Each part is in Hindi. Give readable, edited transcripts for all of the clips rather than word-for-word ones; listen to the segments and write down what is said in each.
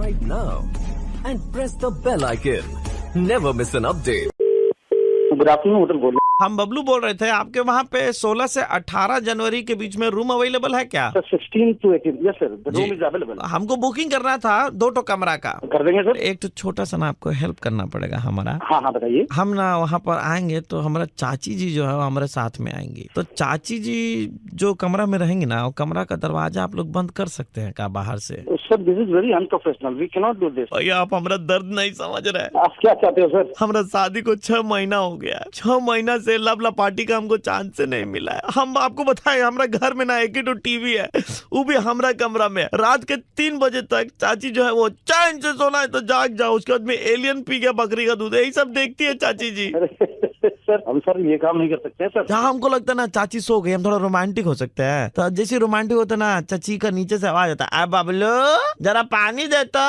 Subscribe now and press the bell icon. Never miss an update. Good afternoon hotel बोल रहे हम बबलू बोल रहे थे, आपके वहाँ पे 16 से 18 जनवरी के बीच में रूम अवेलेबल है क्या? Sir 16 to 18 yes sir the room is available. हमको बुकिंग करना था 2 तो कमरा का। कर देंगे सर। एक तो छोटा सा ना आपको हेल्प करना पड़ेगा हमारा। हाँ हाँ बताइए। हम ना वहाँ पर आएंगे तो हमारा चाची जी जो है वो हमारे साथ में आएंगी, तो चाची जी जो कमरा में रहेंगी ना, वो कमरा का दरवाजा आप लोग बंद कर सकते हैं क्या बाहर से? Sir this is very unprofessional, we can not do this. भैया आप हमारा दर्द नहीं समझ रहे। आप क्या चाहते हो सर? हमारा शादी को 6 महीना हो गया, 6 महीना से लवला पार्टी का हमको चांस से नहीं मिला है। हम आपको बताएं, हमारा घर में ना एक ही तो टीवी है, वो भी हमारा कमरा में। रात के 3 बजे तक चाची जो है वो चैन से सोना है तो जाग जाओ, उसके बाद में एलियन पी गया बकरी का दूध, यही सब देखती है चाची जी। सर हम सर ये काम नहीं कर सकते हैं सर। जहाँ हमको लगता है ना चाची सो गई, हम थोड़ा रोमांटिक हो सकते हैं, तो जैसे रोमांटिक होता है ना, चाची का नीचे से आवाज आता है, बबलू जरा पानी देता।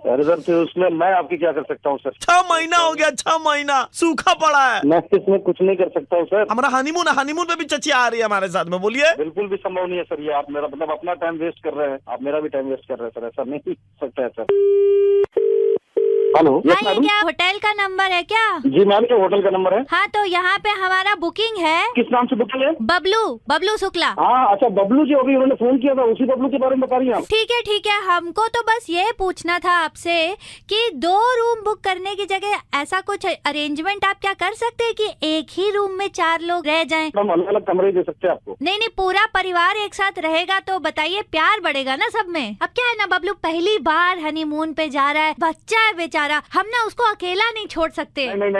अरे सर तो उसमें मैं आपकी क्या कर सकता हूँ सर? 6 महीना हो गया, 6 महीना सूखा पड़ा है। मैं इसमें कुछ नहीं कर सकता हूँ सर। हमारा हनीमून पे भी चची आ रही है हमारे साथ में, बोलिए। बिल्कुल भी संभव नहीं है सर, ये आप मेरा मतलब अपना टाइम वेस्ट कर रहे हैं, आप मेरा भी टाइम वेस्ट कर रहे हैं सर, ऐसा नहीं हो सकता है सर। हेलो हाँ, ये क्या होटल का नंबर है क्या? जी मैम ये होटल का नंबर है। हाँ तो यहाँ पे हमारा बुकिंग है। किस नाम से बुकिंग है? बबलू शुक्ला। हाँ अच्छा बबलू जी, अभी उन्होंने फोन किया था, उसी बबलू के बारे में बता रही हैं आप? ठीक है, हमको तो बस ये पूछना था आपसे कि 2 रूम बुक करने की जगह ऐसा कुछ अरेंजमेंट आप क्या कर सकते हैं कि एक ही रूम में 4 लोग रह जाएं? हम अलग अलग कमरे दे सकते हैं आपको। नहीं पूरा परिवार एक साथ रहेगा तो बताइए, प्यार बढ़ेगा ना सब में। अब क्या है ना, बबलू पहली बार हनीमून पे जा रहा है, बच्चा है बेचारा, हम ना उसको अकेला नहीं छोड़ सकते। नहीं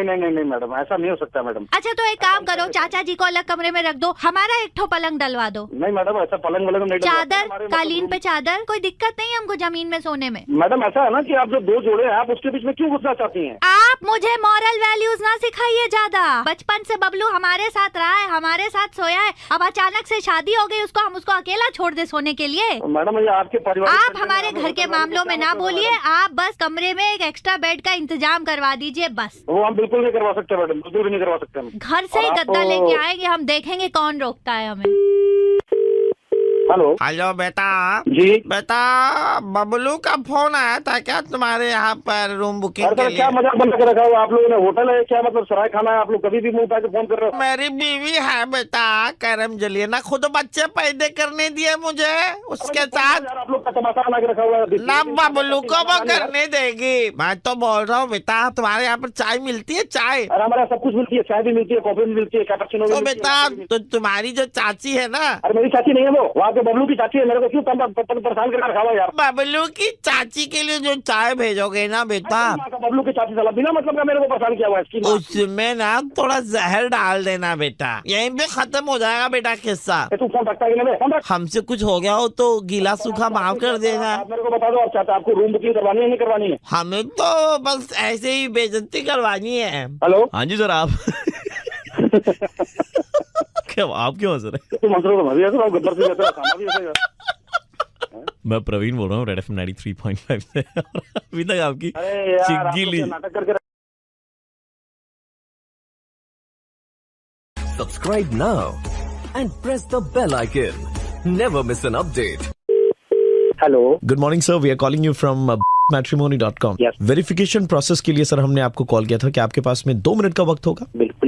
मैडम, ऐसा नहीं हो सकता मैडम। अच्छा तो एक काम करो, चाचा जी को अलग कमरे में रख दो, हमारा एक ठो पलंग डलवा दो। नहीं मैडम ऐसा पलंग वलंग नहीं। चादर कालीन पे चादर, कोई दिक्कत नहीं है हमको जमीन में सोने में। मैडम ऐसा है ना कि आप जो 2 जोड़े हैं, आप उसके बीच में क्यों घुसना चाहती हैं? आप मुझे मॉरल वैल्यूज ना सिखाइए ज्यादा। बचपन से बबलू हमारे साथ रहा है, हमारे साथ सोया है, अब अचानक से शादी हो गई उसको, हम उसको अकेला छोड़ दे सोने के लिए? मैडम ये आपके परिवार, आप हमारे घर के मामलों में ना बोलिए, आप बस कमरे में एक एक्स्ट्रा बेड का इंतजाम करवा दीजिए बस। वो हम बिल्कुल नहीं करवा सकते मैडम, बिल्कुल भी नहीं करवा सकते हम। घर से ही गद्दा लेके आएंगे, हम देखेंगे कौन रोकता है हमें। हेलो बेटा जी। बेटा बबलू का फोन आया था क्या तुम्हारे यहाँ पर रूम बुकिंग के लिए? क्या मजाक बंद कर रखा है आप लोगों ने? होटल है क्या, मतलब सराय खाना है? आप लोग कभी भी मुंह उठा के फोन कर रहे हो। मेरी बीवी है बेटा, करम जलिए ना, खुद बच्चे पैदा करने दिए मुझे, उसके साथ आप लोग का तमाशा लगा रखा हुआ है ना, बबलू को वो करने देगी। मैं तो बोल रहा हूँ बेटा, तुम्हारे यहाँ पर चाय मिलती है? चाय अरे हमारे सब कुछ मिलती है, चाय भी मिलती है, कॉफी भी मिलती है, कैपेचिनो भी तो मिलती बेटा है। तो तुम्हारी जो चाची है ना, अरे मेरी चाची नहीं है वो, वहाँ के बबलू की चाची है। मेरे को क्यों परेशान कर रखा हुआ यार? बबलू की चाची के लिए जो चाय भेजोगे ना बेटा, बबलू की चाची साला बिना मतलब का मेरे को परेशान किया हुआ है। उसमें ना थोड़ा जहर डाल देना बेटा, यहीं पे खत्म हो जाएगा बेटा किस्सा। तू फोन रखता है? हमसे कुछ हो गया हो तो गीला सूखा माफ कर देना। आप मेरे को बता दो, आप चाहते आपको रूम बुकिंग करवानी है नहीं करवानी है? हमें तो बस ऐसे ही बेइज्जती करवानी है। हेलो हाँ जी सर आप क्या आप क्यों हंस रहे? तुम हंस रहे हो, मैं भी हंस रहा हूँ, गब्बर से जैसा खाना भी हंसेगा। मैं प्रवीण बोल रहा हूँ, रेड एफएम 93.5 से। अभी तक आपकी चिग्गी ली नाटक करके। Subscribe now and press the bell icon. Never miss an update. Hello good morning sir, we are calling you from matrimony.com। Yes. Verification process के लिए सर हमने आपको कॉल किया था कि आपके पास में 2 मिनट का वक्त होगा? बिल्कुल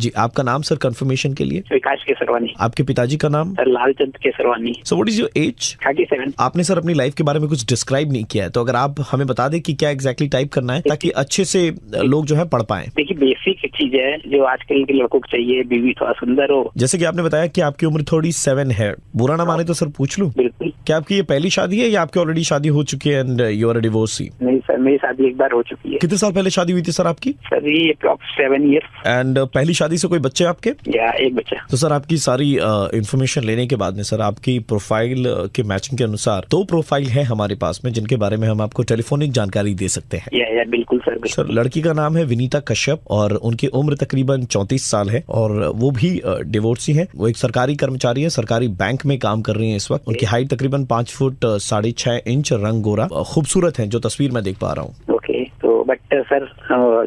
जी। आपका नाम सर कंफर्मेशन के लिए? विकास केसरवानी। आपके पिताजी का नाम? Sir Lalchand Kesarwani. So what is your age? 37। आपने सर अपनी लाइफ के बारे में कुछ डिस्क्राइब नहीं किया है, तो अगर आप हमें बता दें कि क्या एग्जैक्टली टाइप करना है ताकि अच्छे से लोग जो है पढ़ पाए। देखिए बेसिक चीज है जो आजकल के लड़कों को चाहिए, बीवी थोड़ा सुंदर हो। जैसे कि आपने बताया कि आपकी उम्र थोड़ी 7 है, बुरा ना माने तो सर पूछ लूं, बिल्कुल। क्या आपकी ये पहली शादी है या आपकी ऑलरेडी शादी हो चुकी है and you are a divorcee? नहीं सर, मेरी शादी एक बार हो चुकी है। कितने साल पहले शादी हुई थी सर आपकी? सर ये अप्रॉक्स 7 ईयर। एंड पहली शादी से कोई बच्चे आपके? या एक बच्चा। तो सर आपकी सारी इन्फॉर्मेशन लेने के बाद में सर आपकी प्रोफाइल के मैचिंग के अनुसार 2 प्रोफाइल है हमारे पास में जिनके बारे में हम आपको टेलीफोनिक जानकारी दे सकते हैं। या बिल्कुल सर, बिल्कुल। सर लड़की का नाम है विनीता कश्यप और उनकी उम्र तकरीबन 34 साल है और वो भी डिवोर्सी है। वो एक सरकारी कर्मचारी है, सरकारी बैंक में काम कर रही है इस वक्त। उनकी हाइट तकरीबन 5 फुट 6.5 इंच, रंग गोरा, खूबसूरत है जो तस्वीर में देख पा रहा हूँ। ओके, तो बट सर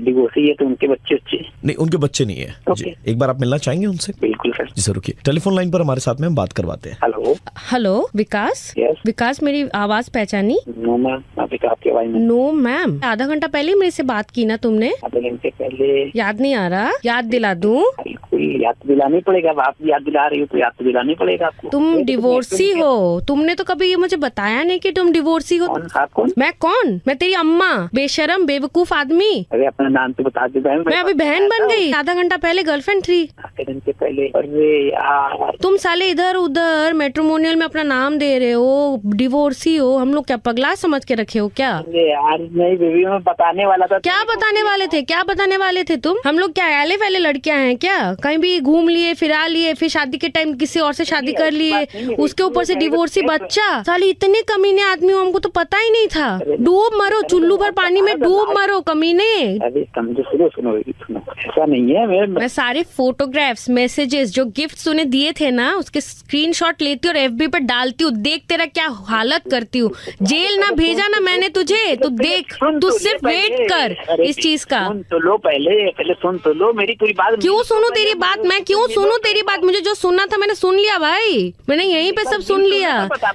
डिवोर्सी है तो उनके बच्चे अच्छे नहीं, उनके बच्चे नहीं है जी। एक बार आप मिलना चाहेंगे उनसे? बिल्कुल सर। जी सर, रुकिए, टेलीफोन लाइन पर हमारे साथ में हम बात करवाते हैं। हेलो हेलो विकास। यस। विकास, मेरी आवाज पहचानी? नो मैम, आपकी आपकी आवाज नहीं। नो मैम, आधा घंटा पहले मेरे से बात की ना तुमने? आधे घंटे पहले। याद नहीं आ रहा? याद दिला दूं? बिल्कुल याद दिलानी पड़ेगा। आप याद दिला रही हो तो याद तो दिलानी पड़ेगा आपको। तुम डिवोर्सी हो। तुमने तो कभी ये मुझे बताया नहीं कि तुम डिवोर्सी हो। कौन? आप कौन? मैं कौन? मैं तेरी अम्मा, बेशरम बेवकूफ आदमी। अरे अपना नाम तो बता दे बहन। मैं अभी बहन बन गई। आधा घंटा पहले गर्लफ्रेंड थी। आधे घंटे पहले। अरे यार, तुम साले इधर उधर मैट्रिमोनियल में अपना नाम दे रहे हो, डिवोर्सी हो। हम लोग क्या पगला समझ के रखे हो क्या? अरे यार नहीं बेबी, मैं बताने वाला था। क्या बताने वाले थे? क्या बताने वाले थे तुम? हम लोग क्या एले फैले लड़कियां हैं क्या? कहीं भी घूम लिए, फिरा लिए, फिर शादी के टाइम किसी और से शादी कर लिए, उसके ऊपर से डिवोर्सी बच्चा। साली इतने कमीने आदमी हो, हमको तो पता ही नहीं था। डूब मरो, चुल्लू भर पानी में डूब मरो कमीने। अरे सुनो सुनो सुनो, ऐसा नहीं है। मैं सारे फोटोग्राफ्स, मैसेजेस, जो गिफ्ट तूने दिए थे ना, उसके स्क्रीनशॉट लेती हूँ और FB पे डालती हूँ। देख तेरा क्या हालत करती हूँ। जेल ना भेजा ना मैंने तुझे, तू देख, तू सिर्फ वेट कर इस चीज का। सुन तो लो, पहले सुन तो लो मेरी पूरी बात। क्यों सुनूं तेरी बात? मैं क्यों सुनूं तेरी बात? मुझे जो सुनना था मैंने सुन लिया भाई। मैंने यहीं पे सब सुन लिया।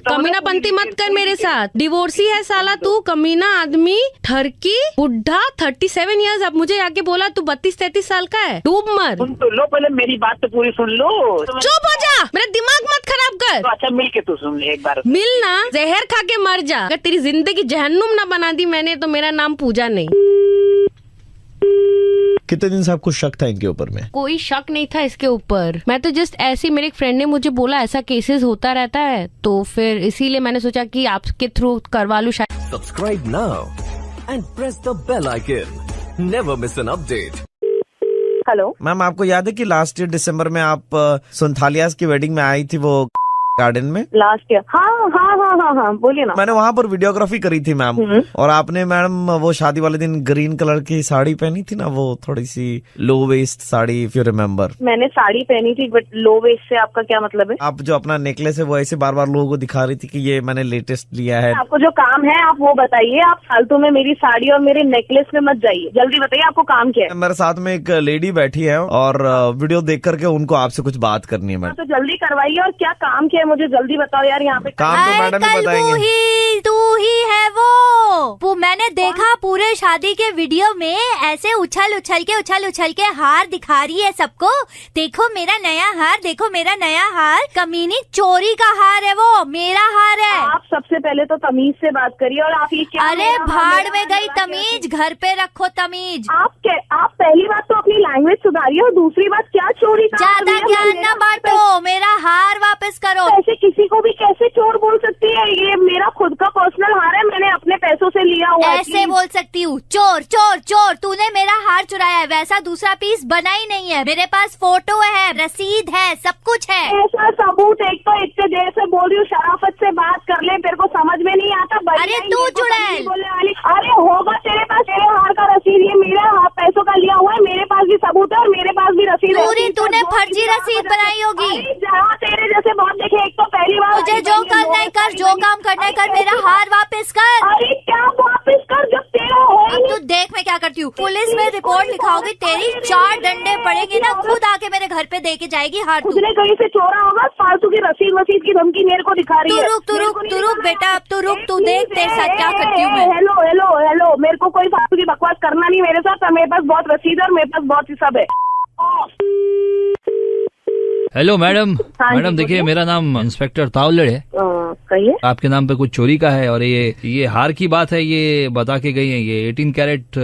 कमीना पंती मत कर मेरे साथ। डिवोर्सी है साला तू, कमीना आदमी, ठरकी बुढ़ा, 37 ईयर्स। अब मुझे आके बोला तू 32-33 साल का है। डूब मर। सुन तो लो, पहले मेरी बात तो पूरी सुन लो। चुप हो जा, मेरा दिमाग मत खराब कर। तो अच्छा मिल के तू सुन ले एक बार। मिलना, जहर खा के मर जा। अगर तेरी जिंदगी जहन्नुम ना बना दी मैंने तो मेरा नाम पूजा नहीं। कितने दिन से आपको शक था इनके ऊपर में? कोई शक नहीं था इसके ऊपर। मैं तो जस्ट ऐसी, मेरे एक फ्रेंड ने मुझे बोला ऐसा केसेस होता रहता है, तो फिर इसीलिए मैंने सोचा कि आपके थ्रू करवा लूं शायद। Subscribe now and press the bell icon. Never miss an update. Hello ma'am, आपको याद है कि लास्ट ईयर दिसंबर में आप सुनथालियास की वेडिंग में आई थी, वो गार्डन में? Last year. हाँ, बोलिए ना। मैंने वहाँ पर वीडियोग्राफी करी थी मैम, और आपने मैडम वो शादी वाले दिन ग्रीन कलर की साड़ी पहनी थी ना, वो थोड़ी सी low waist sari, if you remember. मैंने साड़ी पहनी थी, बट लो वेस्ट से आपका क्या मतलब है? आप जो अपना नेकलेस है वो ऐसे बार बार लोगों को दिखा रही थी कि ये मैंने लेटेस्ट लिया है। आपको जो काम है आप वो बताइए। आप फालतू में मेरी साड़ी और मेरे नेकलेस में मत जाइए। जल्दी बताइए आपको काम क्या है। मेरे साथ में एक लेडी बैठी है और वीडियो देख करके उनको आपसे कुछ बात करनी है मैडम। तो जल्दी करवाइए। और क्या काम क्या है मुझे जल्दी बताओ यार। यहाँ पे काम तो मैडम ही बताएंगे। तू ही है वो मैंने देखा पूरे शादी के वीडियो में ऐसे उछल उछल के हार दिखा रही है सबको। देखो मेरा नया हार, देखो मेरा नया हार। कमीनी, चोरी का हार है वो, मेरा हार है। आप सबसे पहले तो तमीज से बात करिए। और आप ये क्या? अरे भाड़ में गई तमीज, घर पे रखो तमीज। आप पहली बात तो अपनी लैंग्वेज सुधारिए, और दूसरी बात क्या चोरी का? ज्यादा ज्ञान न बांटो, मेरा हार वापस करो। ऐसे किसी को भी कैसे चोर बोल सकती है? ये मेरा खुद का पर्सनल हार है, मैंने अपने पैसों से लिया हुआ। ऐसे बोल सकती हूँ, चोर चोर चोर। तूने मेरा हार चुराया है, वैसा दूसरा पीस बना ही नहीं है। मेरे पास फोटो है, रसीद है, सब कुछ है। ऐसा सबूत? एक तो इतने देर से बोल रही हूँ, शराफत से बात कर ले। तेरे को समझ में नहीं आता? अरे तू चुड़ैल बोलने वाली। अरे होगा तेरे पास, तेरे हार का रसीद। ये मेरा पैसों का लिया हुआ है, मेरे पास भी सबूत है और मेरे पास भी रसीद है। पूरी तूने फर्जी रसीद बनाई होगी। जहाँ तेरे जैसे बहुत देखे। एक तो पहली बार मुझे जो करना है कर, जो काम करना है कर, मेरा हार वापस कर। अरे क्या वापस कर जब तेरा हो ही अब तू देख मैं क्या करती हूँ। पुलिस में रिपोर्ट लिखाओगी तेरी, 4 डंडे पड़ेंगे ना, खुद आके मेरे घर पे दे के जाएगी हार। उसने कहीं से चोरा होगा। फालतू की रसीद वसीद की धमकी मेरे को दिखा रही है। तू रुक बेटा, अब तू रुक, तू देख तेरे साथ क्या करती हूँ मैं। हेलो, मेरे को कोई फालतू की बकवास करना नहीं मेरे साथ। मेरे पास बहुत रसीद है और मेरे पास बहुत ही सब है। Hello madam. हाँ मैडम देखिए, मेरा नाम इंस्पेक्टर तावलड़ है। कहिए। आपके नाम पे कुछ चोरी का है, और ये हार की बात है, ये बता के गई है। ये 18 कैरेट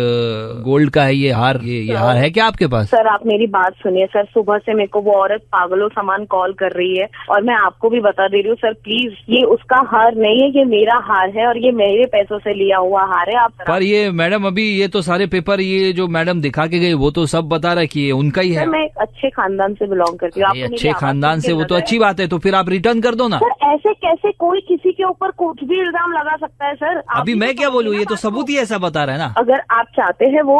गोल्ड का है ये हार। ये हार है क्या आपके पास? सर आप मेरी बात सुनिए सर। सुबह से मेरे को वो औरत पागलों समान कॉल कर रही है, और मैं आपको भी बता दे रही हूँ सर, प्लीज ये उसका हार नहीं है, ये मेरा हार है और ये मेरे पैसों से लिया हुआ हार है। आप पर ये मैडम, अभी ये तो सारे पेपर, ये जो मैडम दिखा के गई वो तो सब बता रहा है कि ये उनका ही है। मैं एक अच्छे खानदान से बिलोंग करती हूँ। अच्छे खानदान से, वो तो अच्छी बात है, तो फिर आप रिटर्न कर दो ना। सर ऐसे कैसे कोई कोई किसी के ऊपर कुछ भी इल्जाम लगा सकता है सर। अभी मैं क्या बोलूँ, ये तो सबूत ही ऐसा बता रहा है ना। अगर आप चाहते हैं वो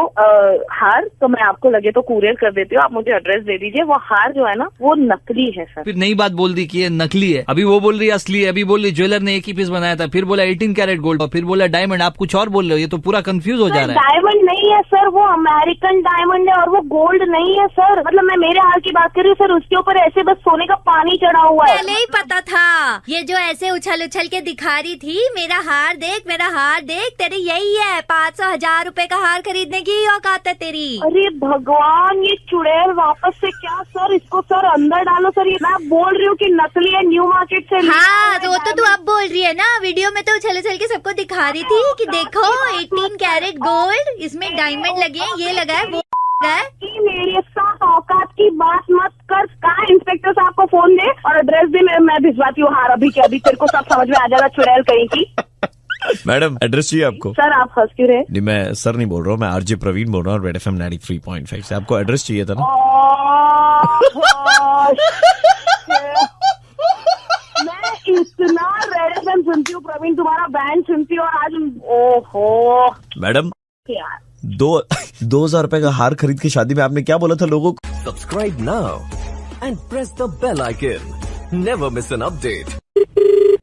हार, तो मैं आपको लगे तो कुरियर कर देती हूँ, आप मुझे एड्रेस दे दीजिए। वो हार जो है ना वो नकली है सर। फिर नई बात बोल दी कि ये नकली है, अभी वो बोल रही है असली है, अभी बोल रही ज्वेलर ने एक ही पीस बनाया था, फिर बोला 18 कैरेट गोल्ड, और फिर बोला डायमंड, आप कुछ और बोल रहे हो, ये तो पूरा कंफ्यूज हो जा रहा है। डायमंड नहीं है सर, वो अमेरिकन डायमंड है और वो गोल्ड नहीं है सर। मतलब मैं मेरे हार की बात कर रही हूँ सर, उसके ऊपर ऐसे बस सोने का पानी चढ़ा हुआ है। पहले ही पता था, ये जो ऐसे उछल उछल के दिखा रही थी मेरा हार देख, मेरा हार देख, तेरी यही है 500,000 रुपए का हार खरीदने की औकात है तेरी। अरे भगवान, ये चुड़ैल वापस से क्या सर, इसको सर अंदर डालो सर। ये मैं बोल रही हूँ कि नकली है, न्यू मार्केट से। हाँ तो वो तो तू अब बोल रही है ना, वीडियो में तो उछल उछल के सबको दिखा रही थी कि देखो 18 कैरेट गोल्ड, इसमें डायमंड लगे हैं, ये लगा है, वो है। कि मेरे साथ औकात की बात मत कर। कहाँ इंस्पेक्टर साहब को फोन दे और एड्रेस भी मैं भिजवाती हूँ हार अभी के अभी, तेरे को सब समझ में आ जाएगा चुड़ैल कहीं की। मैडम एड्रेस चाहिए आपको? सर आप हंस क्यों रहे? नहीं मैं सर नहीं बोल रहा हूँ, मैं आरजे प्रवीण बोल रहा हूँ, रेड एफएम 93.5 से। आपको एड्रेस चाहिए था ना? मैं इतना रेड एफएम सुनती हूँ प्रवीण, तुम्हारा बैंड सुनती हूँ, और आज ओहो मैडम यार 2,000 रुपए का हार खरीद के शादी में आपने क्या बोला था लोगों को? Subscribe now and press the bell icon. Never miss an update.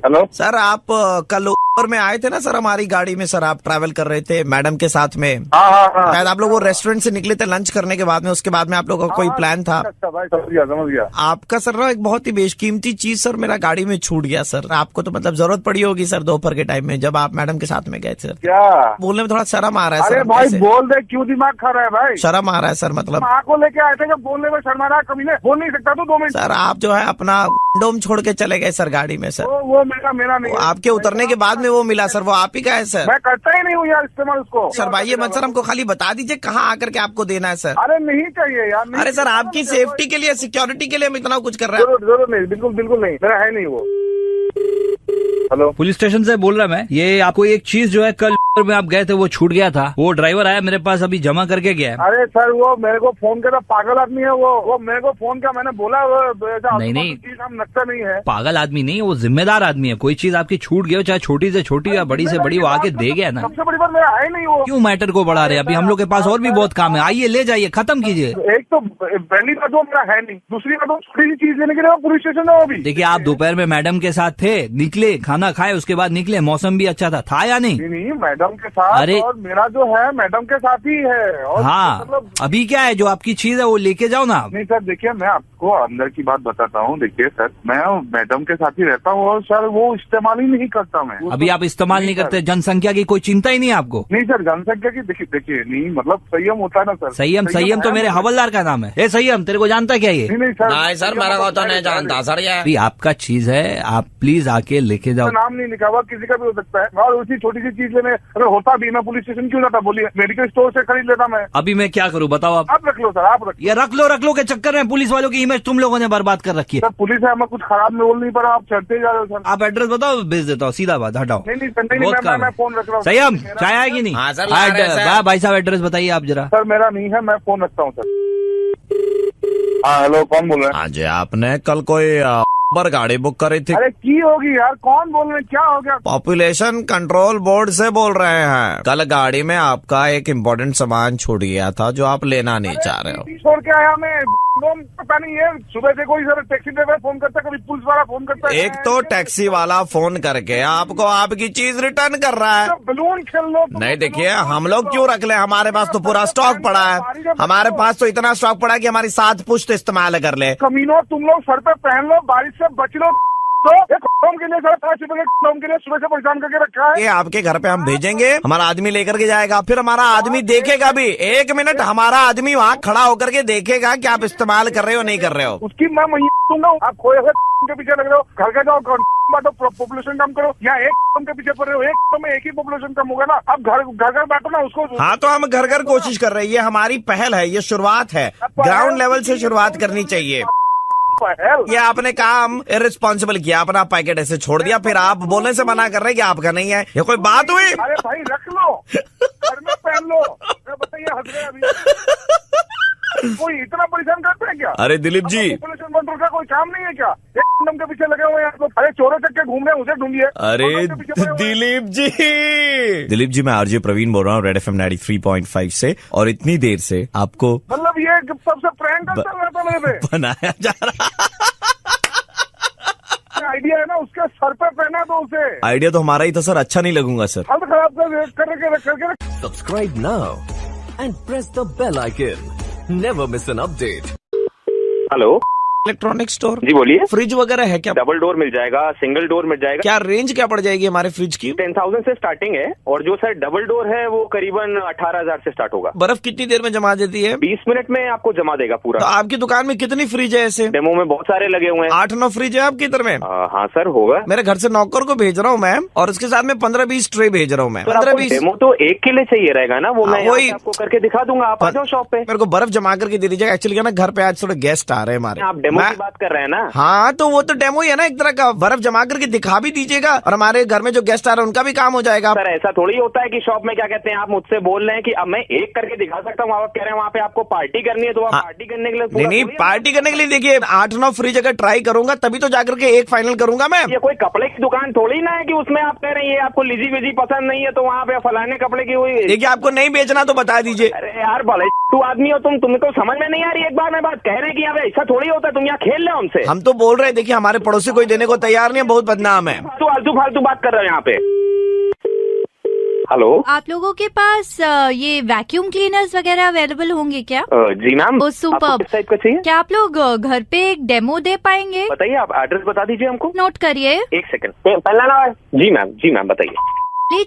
Hello sir आप कल ऊपर में आए थे ना सर, हमारी गाड़ी में सर, आप ट्रैवल कर रहे थे मैडम के साथ में। हाँ। शायद आप लोग वो रेस्टोरेंट से निकले थे लंच करने के बाद में, उसके बाद में आप लोगों का कोई प्लान था। अच्छा भाई, समझ गया। आपका सर ना एक बहुत ही बेशकीमती चीज सर मेरा गाड़ी में छूट गया सर। आपको तो मतलब जरूरत पड़ी होगी सर दोपहर के टाइम में जब आप मैडम के साथ में गए थे। क्या बोलने में थोड़ा शर्म आ रहा है अरे सर। भाई ऐसे बोल दे, क्यों दिमाग खा रहा है भाई? शर्म आ रहा है सर, मतलब माँ को लेके आए थे जब बोलने में शर्मा रहा, कभी ने बोल नहीं सकता तू 2 मिनट? सर आप जो है अपना डोम छोड़ के चले गए सर गाड़ी में सर। वो मेरा नहीं है। आपके उतरने के बाद में वो मिला सर, वो आप ही का है सर। मैं करता ही नहीं हूँ यार इस्तेमाल उसको। सर भाई ये मत सर, हमको खाली बता दीजिए कहाँ आकर के आपको देना है सर। अरे नहीं चाहिए यार, नहीं। अरे सर आपकी सेफ्टी के लिए, सिक्योरिटी के लिए हम इतना कुछ कर रहे हैं। जरूर नहीं, बिल्कुल नहीं, मेरा है नहीं वो। हेलो पुलिस स्टेशन से बोल रहा मैं, ये आपको एक चीज जो है कल में आप गए थे वो छूट गया था, वो ड्राइवर आया मेरे पास अभी जमा करके गया है। अरे सर वो मेरे को फोन किया था, पागल आदमी है वो मेरे को फोन किया, मैंने बोला वो नहीं चीज हम नकता नहीं है। पागल आदमी नहीं, वो जिम्मेदार आदमी है। कोई चीज आपकी छूट गई हो, चाहे छोटी से छोटी या बड़ी से बड़ी, वो आके दे गया ना। सबसे बड़ी बात मेरा है नहीं वो। क्यों मैटर को बढ़ा रहे? अभी हम लोग के पास और भी बहुत काम है, आइए ले जाइए, खत्म कीजिए। एक तो पहली बात वो मेरा है नहीं, दूसरी बात वो छोटी सी चीज लेने के लिए पुलिस स्टेशन है वो भी। देखिए आप दोपहर में मैडम के साथ थे, निकले, खाना खाए, उसके बाद निकले, मौसम भी अच्छा था या नहीं? नहीं मैडम के साथ, अरे और मेरा जो है मैडम के साथ ही है। और हाँ मतलब अभी क्या है, जो आपकी चीज है वो लेके जाओ ना। नहीं सर देखिए, मैं आपको अंदर की बात बताता हूँ। देखिए सर, मैं मैडम के साथ ही रहता हूँ और सर वो इस्तेमाल ही नहीं करता मैं। अभी आप इस्तेमाल नहीं करते, जनसंख्या की कोई चिंता ही नहीं है आपको? नहीं सर, जनसंख्या की देखिए नहीं, मतलब संयम होता है ना सर। संयम तो मेरे हवलदार का नाम है। ए संयम, तेरे को जानता क्या ये? नहीं सर, नहीं सर मेरा को तो नहीं जानता सर ये। अभी आपका चीज है, आप प्लीज आके लेके जाओ। नाम नहीं लिखा हुआ, किसी का भी हो सकता है। और उसी छोटी सी चीज लेने अगर होता भी, मैं पुलिस स्टेशन क्यों जाता? बोलिए, मेडिकल स्टोर से खरीद लेता मैं। अभी मैं क्या करूँ बताओ आप? आप रख लो सर, आप रख ये रख लो के चक्कर में पुलिस वालों की इमेज तुम लोगों ने बर्बाद कर रखी है। सर। पुलिस है, हमें कुछ खराब में बोल नहीं पड़ा, आप चढ़ते जा रहे हो सर। आप एड्रेस बताओ, भेज देता हूँ, सीधा बात, हटाओ। नहीं सर, नहीं, बहुत काम मैं है। फोन रख रहा हूँ। संयम, चाय आएगी नहीं? हाँ सर, ला रहे हैं सर। भाई साहब एड्रेस बताइए आप जरा। सर मेरा नहीं है, मैं फोन रखता हूँ सर। हाँ हेलो, कौन बोल रहे हैं? हाँ जी, आपने कल कोई उबर गाड़ी बुक करी थी? अरे की होगी यार, कौन बोल रहे हैं, क्या हो गया? पॉपुलेशन कंट्रोल बोर्ड से बोल रहे हैं। कल गाड़ी में आपका एक इम्पोर्टेंट सामान छूट गया था जो आप लेना नहीं चाह रहे हो। छोड़ के आया मैं, पता नहीं है, सुबह से कोई सर टैक्सी ड्राइवर फोन करता है, कभी पुलिस वाला फोन करता है। एक तो टैक्सी वाला फोन करके आपको आपकी चीज रिटर्न कर रहा है। बलून खेल लो। नहीं देखिए, हम लोग क्यों रख ले, हमारे पास तो पूरा स्टॉक पड़ा है। हमारे पास तो इतना स्टॉक पड़ा है कि हमारी 7 पुश्त इस्तेमाल कर ले। कमीनों, तुम लोग सर पे पहन लो, बारिश से बच लो। तो एक के लिए सर 5 रुपए के लिए सुबह से परेशान करके रखा है। ये आपके घर पे हम भेजेंगे, हमारा आदमी लेकर के जाएगा, फिर हमारा आदमी देखेगा भी। 1 मिनट हमारा आदमी वहाँ खड़ा होकर के देखेगा कि आप इस्तेमाल कर रहे हो नहीं कर रहे हो। उसकी मैं दूंगा। आप खोए हुए के पीछे लग रहे हो, घर के जाओ, बांटो, पॉपुलेशन कम करो। या एक के पीछे पड़ रहे हो, एक में एक ही पॉपुलेशन कम होगा ना। अब घर बांटो ना उसको। हाँ तो हम घर कोशिश कर रहे हैं, ये हमारी पहल है, ये शुरुआत है, ग्राउंड लेवल से शुरुआत करनी चाहिए। ये आपने काम इररिस्पॉन्सिबल किया, अपना पैकेट ऐसे छोड़ दिया, फिर आप बोलने से मना कर रहे हैं कि आपका नहीं है। ये कोई बात हुई? अरे भाई रख लो, घर में पहन लो। बताइए, हंस रहे अभी। कोई इतना परेशान करते हैं क्या? अरे दिलीप जी, पॉपुलेशन कंट्रोल का कोई काम नहीं है क्या? एक कंडम के पीछे लगे हुए हैं आपको। अरे चोरों चक्के घूम रहे हैं, उसे ढूंढिए। अरे कंडम के पीछे पड़े हुए हैं। दिलीप जी मैं आरजे प्रवीण बोल रहा हूँ रेड FM 93.5 से, और इतनी देर से आपको मतलब ये सबसे प्रैंक चल रहा था मेरे पे। बनाया जा रहा। आइडिया है ना, उसके सर पे पहना तो उसे। आइडिया तो हमारा ही था सर, अच्छा नहीं लगूंगा सर। हालत खराब करके Subscribe now and press the bell icon. Never miss an update. Hello, electronic store ji बोलिए। फ्रिज वगैरह है क्या? डबल डोर मिल जाएगा, सिंगल डोर मिल जाएगा। क्या रेंज क्या पड़ जाएगी हमारे फ्रिज की? 10,000 से स्टार्टिंग है, और जो सर डबल डोर है वो करीबन 18,000 से स्टार्ट होगा। बर्फ कितनी देर में जमा देती है? 20 मिनट में आपको जमा देगा पूरा। तो आपकी दुकान में कितनी फ्रिज है ऐसे? डेमो में बहुत सारे लगे हुए हैं। 8-9 फ्रिज है आपकी इधर में? हाँ सर, होगा। मेरे घर से नौकर को भेज रहा हूँ मैम, और उसके साथ में 15-20 ट्रे भेज रहा हूँ मैं। 15-20 डेमो तो एक के लिए चाहिए रहेगा ना, वो मैं वही आपको करके दिखा दूंगा। आप आ जाओ शॉप पे। मेरे को बर्फ जमा करके दे दीजिएगा। एक्चुअली ना घर पे आज थोड़े गेस्ट आ रहे हैं हमारे। आप डेमो की बात कर रहे हैं ना? हाँ, तो वो तो डेमो ही है ना एक तरह का। बर्फ जमा करके दिखा भी दीजिएगा, और हमारे घर में जो गेस्ट आ रहे हैं उनका भी काम हो जाएगा। सर ऐसा थोड़ी होता है कि शॉप में क्या कहते हैं, आप मुझसे बोल रहे हैं कि अब मैं एक करके दिखा सकता हूँ, आप कह रहे हैं वहाँ पे आपको पार्टी करनी है, तो आप पार्टी करने के लिए नहीं, पार्टी करने के लिए देखिए 8-9 फ्रिज अगर ट्राई करूंगा तभी तो जाकर के एक फाइनल करूंगा मैं। ये कोई कपड़े की दुकान थोड़ी ना है कि उसमें आप कह रहे हैं आपको लिजी विजी पसंद नहीं है तो वहाँ पे फलाने कपड़े की हुई। देखिए आपको नहीं बेचना तो बता दीजिए। अरे यार भले तू आदमी हो तुमको समझ में नहीं आ रही। एक बार मैं बात कह रहे हैं कि यहाँ पे ऐसा थोड़ी होता है, तुम यहाँ खेल रहे हो हमसे। हम तो बोल रहे हैं, देखिए हमारे पड़ोसी कोई देने को तैयार नहीं है, बहुत बदनाम है। तू फालतू बात कर रहे हो यहाँ पे। हेलो, आप लोगों के पास ये वैक्यूम क्लीनर्स वगैरह अवेलेबल होंगे क्या? जी मैम। ओ सुपर्ब। किस टाइप का चाहिए? क्या आप लोग घर पे एक डेमो दे पाएंगे? बताइए, आप एड्रेस बता दीजिए हमको। नोट करिए। एक सेकंड, पहला नाम है। जी मैम बताइए।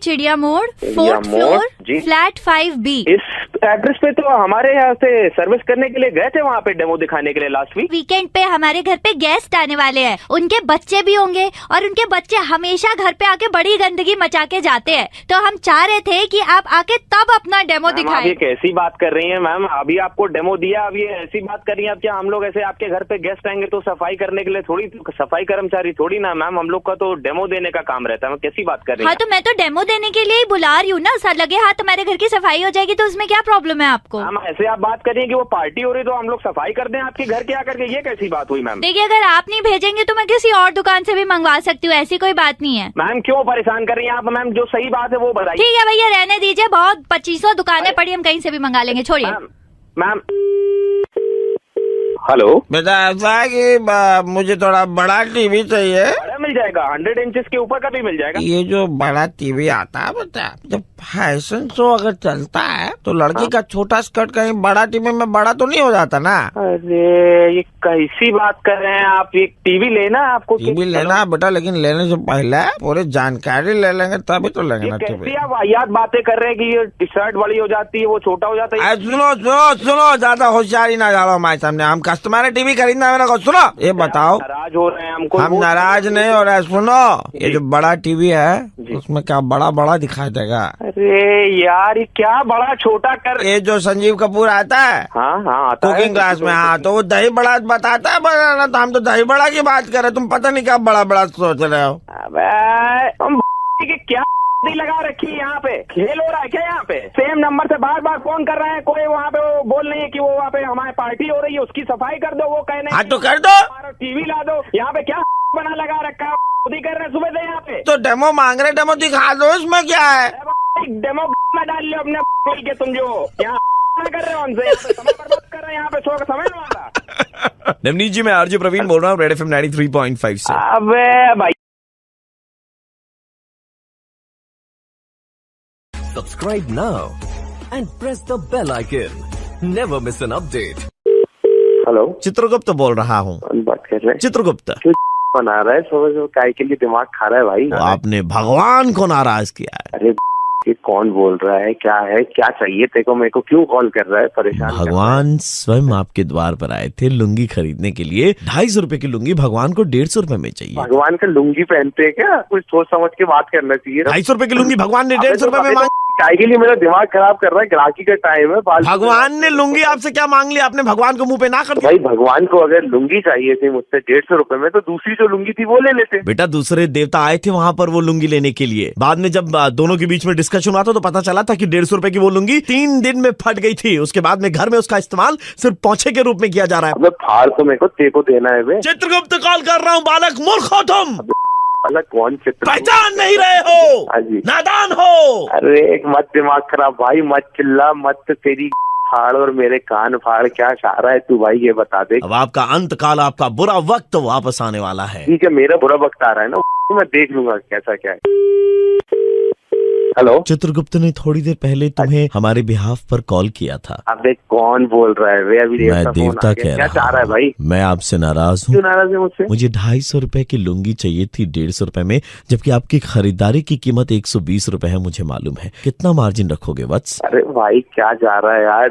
चिड़िया मोड़ 4th फ्लोर जी, फ्लैट 5B। इस एड्रेस पे तो हमारे यहाँ से सर्विस करने के लिए गए थे, वहाँ पे डेमो दिखाने के लिए लास्ट वीकेंड पे हमारे घर पे गेस्ट आने वाले हैं, उनके बच्चे भी होंगे, और उनके बच्चे हमेशा घर पे आके बड़ी गंदगी मचा के जाते हैं, तो हम चाह रहे थे कि आप आके तब अपना डेमो दिखाएं। ये कैसी बात कर रही हैं मैम? अभी आपको डेमो दिया, अब ये ऐसी बात कर रही हैं? अब क्या हम लोग ऐसे आपके घर पे गेस्ट आएंगे तो सफाई करने के लिए थोड़ी, सफाई कर्मचारी थोड़ी ना मैम, हम लोग का तो डेमो देने का काम रहता है। कैसी बात कर रही हैं? हाँ, तो मैं तो डेमो देने के लिए ही बुला रही हूँ ना सर। लगे हाथ हमारे घर की सफाई हो जाएगी तो उसमें क्या प्रॉब्लम है आपको? मैम ऐसे आप बात कर रही हैं कि वो पार्टी हो रही तो हम लोग सफाई कर दें आपके घर के आकर के, ये कैसी बात हुई मैम? देखिए, अगर आप नहीं भेजेंगे तो मैं किसी और दुकान से भी मंगवा सकती हूँ, ऐसी कोई बात नहीं है। मैम क्यों परेशान कर रही हैं आप? मैम जो सही बात है वो बताइए। ठीक है भैया, रहने दीजिए, बहुत 2500 दुकानें पड़ी, हम कहीं से भी मंगा लेंगे, छोड़िए। मैम हेलो बेटा, ऐसा है कि मुझे थोड़ा बड़ा टीवी चाहिए। बड़ा मिल जाएगा, 100 इंचेस के ऊपर का भी मिल जाएगा। ये जो बड़ा टीवी आता है बेटा, जब फैशन शो अगर चलता है तो लड़की का छोटा स्कर्ट कहीं बड़ा टीवी में बड़ा तो नहीं हो जाता ना? अरे ये कैसी बात कर रहे हैं आप? ये टीवी लेना है आपको? टीवी लेना है बेटा, लेकिन लेने से पहले पूरी जानकारी ले लेंगे तभी तो लेंगे ना टीवी। कैसी आप वाहियात बातें कर रहे हैं कि ये टी शर्ट बड़ी हो जाती है, वो छोटा हो जाता है। सुनो, ज्यादा होशियारी ना डालो हमारे सामने। हम कस्टमर है, टीवी खरीदना मेरे को। सुनो, ये बताओ। नाराज हो रहे हैं हमको? हम नाराज नहीं हो रहे। सुनो, ये जो बड़ा टीवी है उसमें क्या बड़ा दिखाई देगा? अरे यार, ये क्या बड़ा छोटा कर? ये जो संजीव कपूर आता है, हाँ आता है कुकिंग क्लास में, हाँ, तो वो दही बड़ा बताता है बनाना, तो हम तो दही बड़ा की बात कर रहे, तुम पता नहीं क्या बड़ा सोच रहे हो। अबे तुम क्या लगा रखी है यहाँ पे? खेल हो रहा है क्या यहाँ पे? सेम नंबर से बार बार फोन कर रहे हैं, कोई वहाँ पे वो बोल रही है कि वो वहाँ पे हमारे पार्टी हो रही है, उसकी सफाई कर दो, वो कहने हाँ तो कर दो। टीवी ला दो। यहाँ पे क्या बना लगा रखा है? कर रहे सुबह से यहाँ पे तो डेमो मांग रहे, डेमो दिखा दो, इसमें क्या है? डेमो में डाल लो अपने बोल के, तुम जो यहाँ कर रहे हो हमसे, समय बर्बाद कर रहे हैं यहाँ पे, शो का समय वाला। नवनीत जी, मैं आरजे प्रवीण बोल रहा हूँ रेड FM 93.5 से। अबे भाई, Subscribe now and press the bell icon. Never miss an update. Hello, Chitragupta बोल रहा हूँ। बात कर रहे हैं? चित्रगुप्त बना रहा है सुबह काय के लिए, दिमाग खा रहा है भाई। तो आपने भगवान को नाराज किया है। अरे ये कौन बोल रहा है? क्या है, क्या चाहिए तेरे को? मेरे को क्यों कॉल कर रहा है? परेशान भगवान स्वयं आपके द्वार पर आए थे लुंगी खरीदने के लिए। 250 रुपए की लुंगी भगवान को 150 रुपए में चाहिए। भगवान का लुंगी पहनते हैं क्या? कुछ सोच समझ के बात करना चाहिए। 250 रुपए की लुंगी भगवान ने 150 रुपए में मांगी। चाय के लिए मेरा दिमाग खराब कर रहा है, ग्राहकी का टाइम है। भगवान ने लुंगी आपसे क्या मांग लिया? आपने भगवान को मुंह पे ना कर दिया? भाई भगवान को अगर लुंगी चाहिए थी मुझसे 150 रुपए में, तो दूसरी जो लुंगी थी वो ले लेते। बेटा दूसरे देवता आए थे वहाँ पर वो लुंगी लेने के लिए। बाद में जब दोनों के बीच में डिस्कशन हुआ था तो पता चला था कि 150 रुपए की वो लुंगी 3 दिन में फट गई थी। उसके बाद में घर में उसका इस्तेमाल सिर्फ पोंछे के रूप में किया जा रहा है। फाड़ तो मेरे को तेको देना है बे। चित्रगुप्त कॉल कर रहा हूँ, बालक मूर्ख हो तुम। अलग कौन चित्र पहचान नहीं रहे हो? हाँ जी। नादान हो। अरे एक मत दिमाग खराब भाई, मत चिल्ला मत, तेरी फाड़ और मेरे कान फाड़, क्या चाह रहा है तू भाई ये बता दे। अब आपका अंत काल, आपका बुरा वक्त वापस आने वाला है। ठीक है, मेरा बुरा वक्त आ रहा है ना, मैं देख लूंगा कैसा क्या है। हेलो, चित्रगुप्त ने थोड़ी देर पहले तुम्हें हमारे बिहाफ पर कॉल किया था। अब देख कौन बोल रहा है वे? अभी मैं देवता कह क्या चाह रहा है भाई? मैं आपसे नाराज हूँ। क्यों नाराज है मुझसे? मुझे 250 रुपए की लुंगी चाहिए थी 150 रुपए में, जबकि आपकी खरीदारी की कीमत 120 रुपए है। मुझे मालूम है, कितना मार्जिन रखोगे वत्स? अरे भाई क्या जा रहा है यार,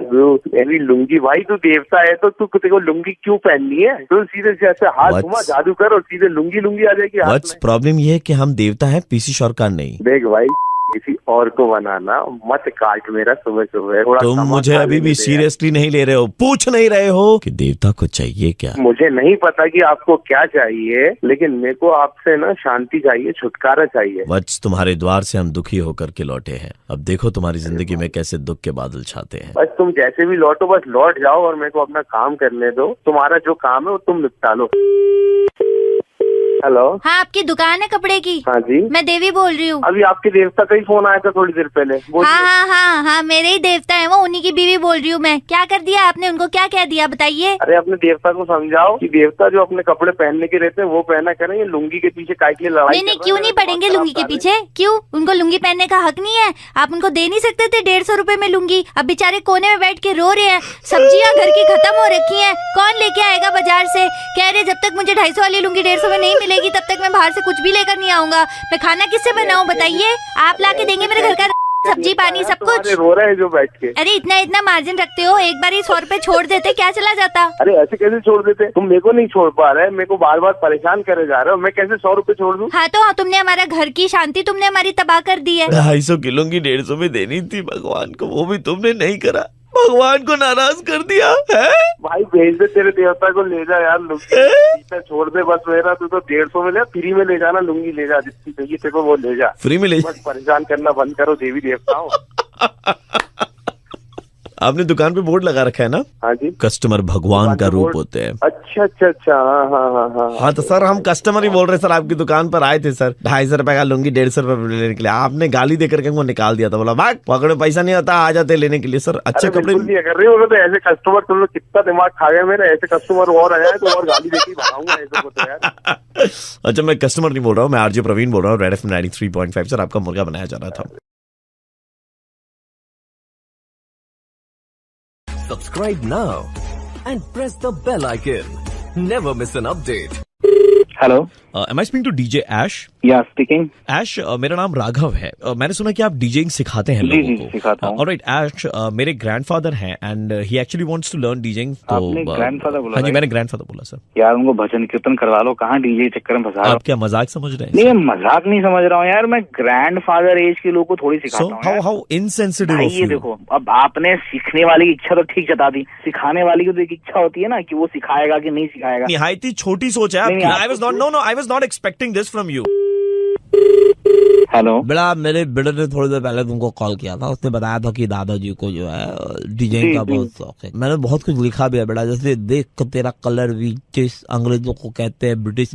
मेरी लुंगी भाई, तू देवता है तो तू तेरे को लुंगी क्यों पहननी है? तू सीधे से ऐसे हाथ घुमा, जादू कर और सीधे लुंगी आ जाएगी हाथ में। प्रॉब्लम ये है कि हम देवता है, पीसी सरकार नहीं। देख भाई, किसी और को बनाना मत काट मेरा सुबह सुबह। तुम मुझे अभी भी सीरियसली नहीं ले रहे हो? पूछ नहीं रहे हो कि देवता को चाहिए क्या? मुझे नहीं पता कि आपको क्या चाहिए, लेकिन मेरे को आपसे ना शांति चाहिए, छुटकारा चाहिए। वत्स, तुम्हारे द्वार से हम दुखी होकर के लौटे हैं। अब देखो तुम्हारी जिंदगी में कैसे दुख के बादल छाते हैं। बस तुम जैसे भी लौटो, बस लौट जाओ और मेरे को अपना काम करने दो। तुम्हारा जो काम है वो तुम निपटा लो। हेलो, हाँ आपकी दुकान है कपड़े की? हाँ जी, मैं देवी बोल रही हूँ। अभी आपके देवता का ही फोन आया था थोड़ी देर पहले। हाँ, मेरे ही देवता है वो, उन्हीं की बीवी बोल रही हूँ मैं। क्या कर दिया आपने उनको? क्या कह दिया बताइए? अरे अपने देवता को समझाओ कि देवता जो अपने कपड़े पहनने के रहते हैं वो पहना करें, ये लुंगी के पीछे काय के लिए लड़ाई? नहीं, क्यों नहीं पड़ेंगे लुंगी के पीछे? क्यों? उनको लुंगी पहनने का हक नहीं है? आप उनको दे नहीं सकते थे 150 रुपए में लुंगी? अब बेचारे कोने में बैठ के रो रहे हैं, सब्जियां घर की खत्म हो रखी हैं, कौन लेके आएगा बाजार से? कह रहे जब तक मुझे 250 वाली लुंगी 150 में नहीं मिलेगी तब तक मैं बाहर से कुछ भी लेकर नहीं आऊंगा। मैं खाना किससे बनाऊं बताइए? आप लाके देंगे मेरे घर का सब्जी पानी सब कुछ? रो रहे हैं जो बैठ के। अरे इतना मार्जिन रखते हो, एक बार ही 100 रुपए छोड़ देते, क्या चला जाता? अरे ऐसे कैसे छोड़ देते? तुम मेरे को नहीं छोड़ पा रहे, मेरे को बार बार परेशान करे जा रहे हो, मैं कैसे 100 रुपए छोड़ दूं? हाँ तो तुमने हमारा घर की शांति तुमने हमारी तबाह कर दी है। 250 की लुंगी 150 में देनी थी भगवान को, वो भी तुमने नहीं करा। भगवान को नाराज कर दिया है। भाई भेज दे, तेरे देवता को ले जा यार, लुंगी छोड़ दे बस मेरा। तू तो 150 में ले, फ्री में ले जाना लुंगी, ले जा जितनी चाहिए तेरे को वो ले जा, फ्री में ले। बस परेशान करना बंद करो देवी देवताओं। आपने दुकान पे बोर्ड लगा रखा है ना? हाँ जी। कस्टमर भगवान का रूप होते हैं। अच्छा। हाँ तो सर हम कस्टमर ही बोल रहे सर, आपकी दुकान पर आए थे सर, 250 रुपए का लुंगी 150 रुपए लेने के लिए। आपने गाली देकर के वो निकाल दिया था, बोला भाग पकड़ो, पैसा नहीं होता, आ जाते लेने के लिए। सर अच्छे कपड़े नहीं कर रहे हो तो ऐसे कस्टमर, तुम लोग कितना दिमाग खा गए मेरा, ऐसे कस्टमर और आया है तो और गाली देके भगाऊंगा ऐसे को तो यार। अच्छा मैं कस्टमर नहीं बोल रहा हूँ, मैं आरजे प्रवीण बोल रहा हूँ, रेड एफएम 93.5। सर आपका मुर्गा बनाया जा रहा था। Subscribe now and press the bell icon. Never miss an update. Hello, am I speaking to DJ Ash? Yeah speaking. ऐश, मेरा नाम राघव है। मैंने सुना कि आप डीजेइंग सिखाते हैं जी, लोगों को। सिखाता हूँ। ऑलराइट ऐश, मेरे ग्रैंडफादर हैं and he actually wants to learn DJing. आपने ग्रैंडफादर बोला? हाँ जी, मैंने ग्रैंडफादर बोला सर। यार उनको भजन कीर्तन करवा लो, कहाँ डीजे चक्कर में फंसा रहा हूँ। आप क्या मजाक समझ रहे हैं? नहीं, मैं मजाक नहीं समझ रहा हूँ यार, मैं ग्रैंडफादर एज के लोगों को थोड़ी सिखाता हूँ। हाउ इनसेंसिटिव ऑफ ये यू। देखो, अब आपने सीखने वाले की इच्छा तो ठीक जता दी, सिखाने वाली की तो एक इच्छा होती है ना कि वो सिखाएगा कि नहीं सिखाएगा। निहायत ही छोटी सोच है आपकी। I was not expecting this from you. Hello बेटा, मेरे बेटे ने थोड़ी देर पहले तुमको कॉल किया था, उसने बताया था कि दादाजी को जो है डिजाइन का बहुत शौक है। मैंने बहुत कुछ लिखा भी है बेटा, जैसे देख कर तेरा कलर भी, जिस अंग्रेजों को कहते हैं ब्रिटिश।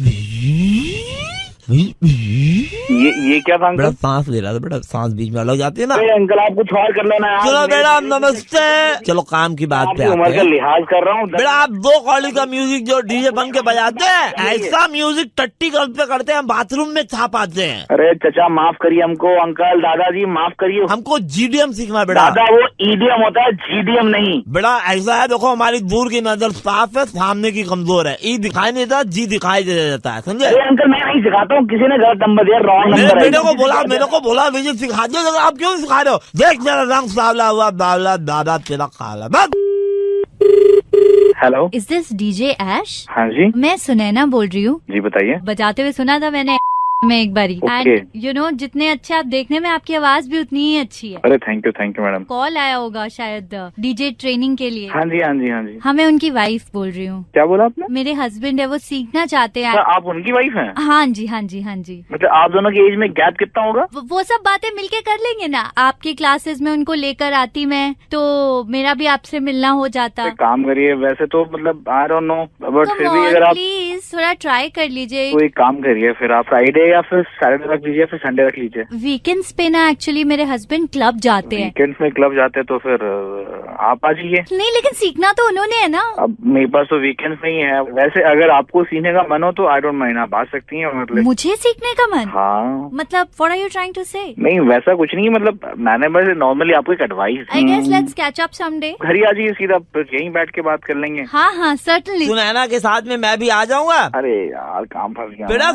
ये क्या था बेटा? सांस ले रहा था बेटा, सांस बीच में अलग जाती है ना। अंकल आप कुछ और कर लेना। चलो बेटा नमस्ते, चलो काम की बात पे आते हैं। लिहाज कर रहा हूँ बेटा, आप 2 क्वालिटी का म्यूजिक जो डीजे बन के बजाते हैं, ऐसा म्यूजिक टट्टी गर्ल पे करते हैं, बाथरूम में छाप आते हैं। अरे चचा माफ करिए हमको, अंकल दादाजी माफ करिए। हमको जीडीएम सीखना बेटा। दादा वो ईडीएम होता है, जीडीएम नहीं। बेटा ऐसा है, देखो हमारी दूर की नजर साफ है, सामने की कमजोर है। ई दिखाई नहीं देता, जी दिखाई दे देता है, समझे? अंकल मैं नहीं सिखाता हूँ, किसी ने गलत नंबर दिया, रॉन्ग नंबर। मेरे को बोला म्यूजिक सिखा दिया, आप क्यों सिखा रहे हो? देख मेरा रंग सावला हुआ, बावला दादा तेरा काला। हेलो, इज दिस डीजे ऐश? हाँ जी, मैं सुनैना बोल रही हूँ। जी बताइए। बजाते हुए सुना था मैंने में एक बारी। Okay. एंड यू नो जितने अच्छे आप देखने में, आपकी आवाज भी उतनी ही अच्छी है। अरे थैंक यू मैडम। कॉल आया होगा शायद डीजे ट्रेनिंग के लिए। हाँ जी हाँ जी हाँ जी। हाँ, मैं उनकी वाइफ बोल रही हूँ। क्या बोला आपने? मेरे हस्बैंड है, वो सीखना चाहते हैं। आप उनकी वाइफ हैं? हाँ जी हाँ जी हाँ जी। मतलब आप दोनों की एज में गैप कितना होगा? वो सब बातें मिलके कर लेंगे ना। आपकी क्लासेस में उनको लेकर आती मैं, तो मेरा भी आपसे मिलना हो जाता। एक काम करिए, वैसे तो मतलब आई डोंट नो, बट फिर भी अगर आप प्लीज थोड़ा ट्राई कर लीजिए। तो एक काम करिए, फिर आप फ्राइडे या फिर सैटरडे रख लीजिए, फिर संडे रख लीजिए। वीकेंड्स पे ना एक्चुअली मेरे हस्बैंड क्लब जाते हैं। वीकेंड्स में क्लब जाते हैं तो फिर आप आ जाइए। नहीं, लेकिन सीखना तो उन्होंने है ना। अब मेरे पास तो वीकेंड्स नहीं है। वैसे अगर आपको सीखने का मन हो तो आई डोंट माइंड, आप आ सकती हैं। मतलब मुझे सीखने का मन? हाँ। मतलब what are you trying to say? नहीं वैसा कुछ नहीं, मतलब मैंने बस नॉर्मली आपको एक advice. I guess let's catch up someday. घर ही आ जाइए सीधा, यहीं बैठ के बात कर लेंगे। हाँ हाँ सर्टनली। सुनैना के साथ में मैं भी आ जाऊंगा। अरे यार काम फंस गया। बेटा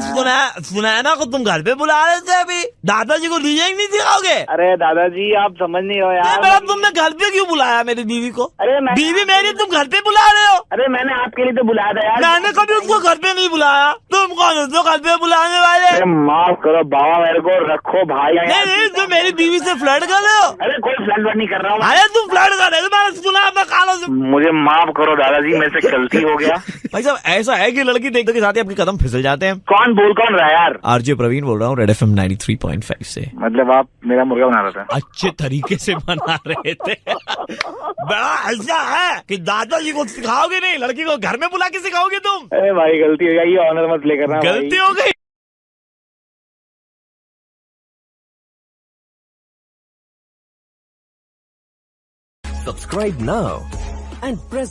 सुनैना को तुम घर पे बुला रहे थे अभी, दादाजी को डीजे नहीं सिखाओगे? अरे दादाजी आप समझ नहीं रहे यार। बेटा तुमने घर पे क्यों बुलाया मेरी बीवी को? अरे बीवी मेरी तुम घर पे बुला रहे हो? अरे मैंने आपके लिए तो बुलाया था यार। मैंने कभी उसको घर पे नहीं बुलाया। तुम कौन हो घर पे बुलाने वाले? अरे माफ करो बाबा, मेरे को रखो भाई। नहीं तुम मेरी बीवी से फ्लर्ट कर रहे हो? अरे कोई फ्लर्ट नहीं कर रहा हूँ। अरे तुम फ्लर्ट कर रहे हो, मैंने सुना अपना कानों से। मुझे माफ करो दादाजी, मेरे से गलती हो गया। भाई साहब ऐसा है कि लड़की देखते के साथ ही आपके कदम फिसल जाते हैं। कौन रहा है यार? आरजे प्रवीण बोल रहा हूँ, रेड FM 93.5 से। मतलब आप मेरा मुर्गा बना रहे थे? अच्छे तरीके से बना रहे थे। बड़ा ऐसा है कि दादाजी को सिखाओगे नहीं, लड़की को घर में बुला के सिखाओगे तुम? अरे भाई गलती हो गई, ये ऑनर मत लेकर ना। गलती हो गई। Subscribe now and press